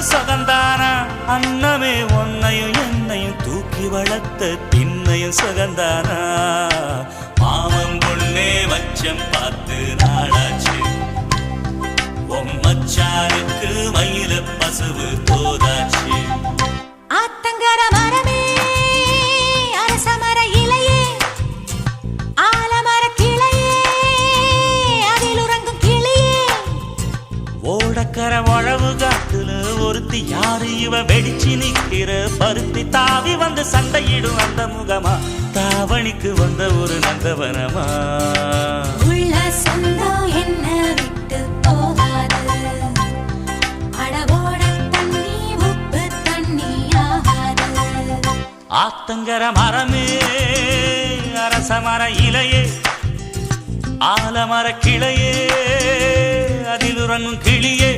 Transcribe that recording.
சுகந்தானா அன்னமே ஒன்னையும் என்னையும் தூக்கி வளர்த்த திண்ணையும் சுகந்தானா மாமன் பொண்ணே வச்சம் பார்த்து நாளாச்சு மச்சானுக்கு மயில பசுவு தோதாச்சு ஆத்தங்கர மரமே அரசமர இலையே ஆலமர கிளையே அதில் உறங்கும் கிளியே ஓடக்கர உழவு காட்டுல ஒருத்தி யாரு இவ வெடிச்சு நிக்கிற பருத்தி தாவி வந்து சண்டையிடும் அந்த முகமா தாவணிக்கு வந்த ஒரு நந்தவனமா உள்ள சொந்தம் என்ன விட்டு போகாது அடவோட தண்ணி உப்பு தண்ணி ஆகாது ஆத்தங்கர மரமே அரசமர இலையே ஆலமர கிளையே அதில் உறங்கும் கிளியே